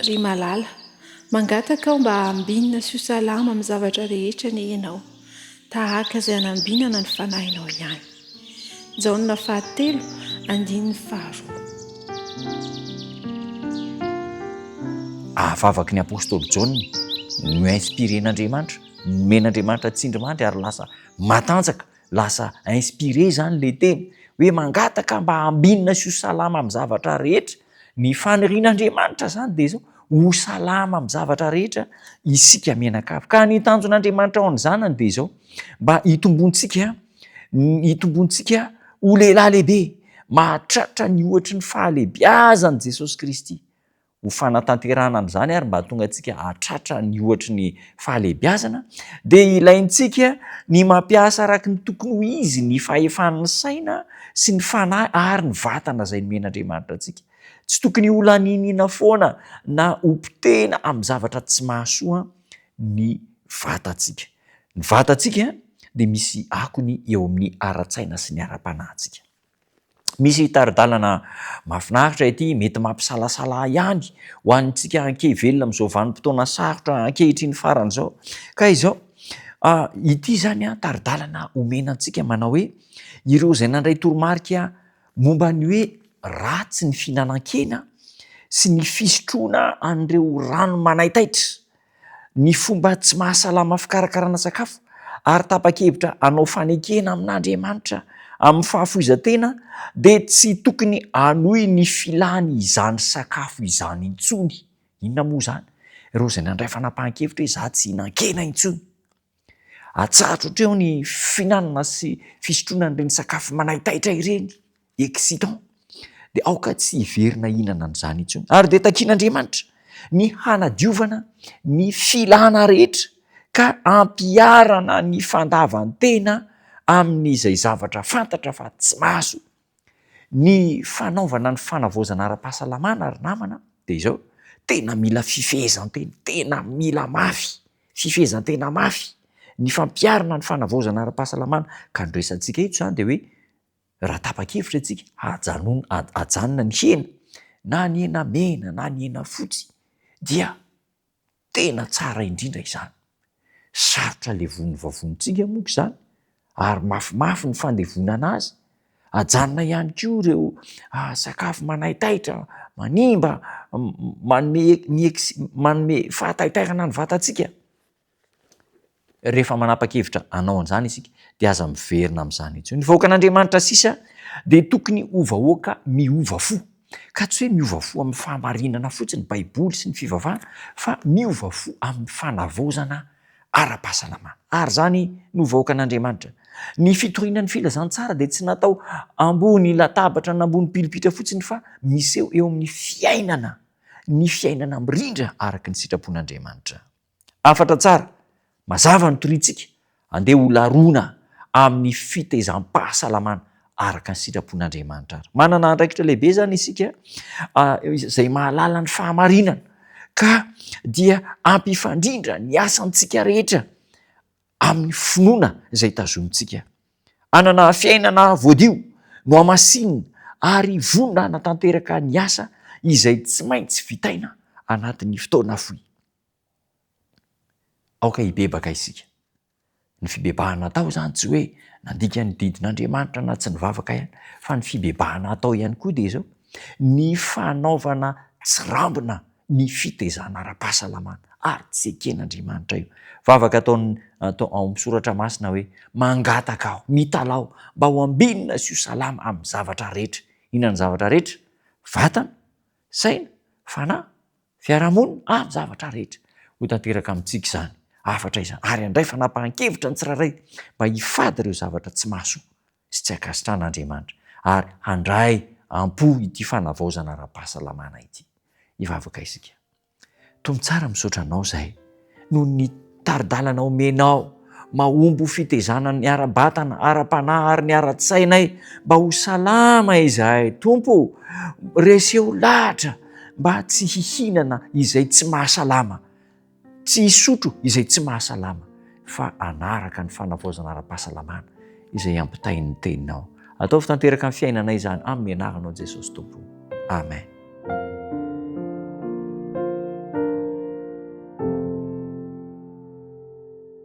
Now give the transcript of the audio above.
ry malala mangataka aho mba ambinina sy ho salama amin'ny zavatra rehetra ny ianao tahaka izay hanambinana ny fanahinao ihany. Jaonina 7:5. Avavaky ny apôstôly Jaona no inspiren'Andriamanitra, nomen'Andriamanitra tsindrimandry ary lasa matanjaka, lasa inspiré zany le teny hoe mangataka mba ambinina sy ho salama amin'ny zavatra rehetra. Ny fanirian'Andriamanitra zany dia zao ho salama amin'ny zavatra rehetra isika mianakavy. Ka ny tanjon'Andriamanitra ao an'izany dia zao mba hitombontsika ho lehilahy lehibe mahatratra ny ohatry ny fahalehibiazan'i Jesosy Kristy. Ho fanatanterana an'izany ary mba tonga antsika hatratra ny ohatry ny fahalehibiazana dia ilaintsika ny mampiasa araka ny tokony ho izy ny fahefan'ny saina sy ny fanahy ary ny vatana izay nomen'Andriamanitra antsika. Tsy tokony ho laninina foana na ompitena amin'ny zavatra tsy mahasoa ny vatantsika. Ny vatantsika dia misy akony eo amin'ny ara-tsaina sy ny ara-panahintsika. Misy taridalana mahafinaritra ity, mety mampisalasala ihany ho antsika ankehivelona amin'izao vanim-potoana sarotra ankehitriny faran'izao. Ka izao ity zany taridalana omena antsika manao hoe ireo izay nandray toromarika momba ny hoe ratsy ny fihinanan-kena sy ny fisotroana an'ireo rano manaitaitra, ny fomba tsy mahasalama fikarakarana sakafo ary tapa-kevitra hanao fanekena amin'Andriamanitra amin'ny fahafoizan-tena dia tsy tokony hanohy ny filany izany sakafo izany intsony. Inona moa zany? Ireo izay nandray fanapahan-kevitra hoe za tsy hihinan-kena intsony. Atsahatra ohatreo ny fihinanana sy fisotroana an'ireny sakafo manaitaitra ireny, excitant, dia aoka tsy hiverina hihinana an'izany intsony. Ary dia takian'Andriamanitra ny hanadiovana ny filana rehetra ka ampiarana ny fandavan-tena amin'izay zavatra fantatra fa tsy mahaso. Ny fanaovana ny fanavaozana ara-pahasalamana ary namana dia izao tena mila fifehezan-tena, tena mila mafy, fifehezan-tena mafy ny fampiarana ny fanavaozana ara-pahasalamana. Ka nresantsika eto zany dia hoe raha tapa-kevitra antsika hajanona ny hena, na ny hena mena na ny hena fotsy, dia tena tsara indrindra izany. Sarotra levon'ny vavonitsika moa izany ary mafimafy ny fandevonana azy. Ajanona ihany koa ireo sakafo manaitaitra, manimba, manome fahataitairana ny vatantsika. Rehefa manapa-kevitra hanao an'izany isika dia aza miverina amin'izany intsony. Ny vahoakan'Andriamanitra sisa dia tokony ho vahoaka miova fo, ka tsy hoe miova fo amin'ny fahamarinana fotsiny, baiboly sy ny fivavahana, fa miova fo amin'ny fanavaozana ara-pahasalamana. Ary zany no vahoakan'Andriamanitra. Ny fitoriana ny filazantsara dia tsy natao ambony latabatra na ambony pilipitra fotsiny fa miseho eo amin'ny fiainana, ny fiainana mirindra araka ny sitrapon'Andriamanitra. Afatra tsara, mazava ny torintsika andeha ho larona amin'ny fitezam-pahasalamana araka ny sitrapon'Andriamanitra. Manana andraikitra lehibe zany isika izay mahalala ny fahamarinana ka dia ampifandrindra ny asantsika rehetra amin'ny finoana izay tazomintsika. Anana fiainana voadio no amasinina ary vonona natanteraka ny asa izay tsy maintsy vitaina anatin'ny fotoana fohy. Aoka hibebaka isika. Ny fibebahana atao zany tsy hoe nandika ny didin'Andriamanitra na tsy nivavaka ihany, fa ny fibebahana atao ihany koa dia izao ny fanaovana tsy rambina ny fitezana ara-pahasalamana ary tsy eken'Andriamanitra io. Vavaka atao ao amin'ny soratra masina hoe mangataka aho, mitalao mba ho ambinina sy ho salama amin'ny zavatra rehetra. Inona ny zavatra rehetra? Vatana, saina, fanahy, fiarahamonina amin'ny zavatra rehetra. Ho tanteraka amintsika izany. Afatra izany. Ary handray fanapahan-kevitra ny tsirairay mba hifady ireo zavatra tsy mahasoa sy tsy ankasitrahan'Andriamanitra ary handray ampo ity fanavaozana ara-pahasalamana ity. Hivavaka isika. Tomy tsara misaotra anao zahay noho ny taridalana omenao mahombo fitezana ny ara-batana, ara-panahy ary ny ara-tsainay mba ho salama izahay. Tompo, reseho lahatra mba tsy hihinana izay tsy mahasalama, tsy hisotro izay tsy mahasalama, fa anaraka ny fanavaozana ara-pahasalamana izay ampitain'ny teninao. Atao fitanteraka amin'ny fiainana izany amin'ny anaranao Jesosy Tompo. Amen.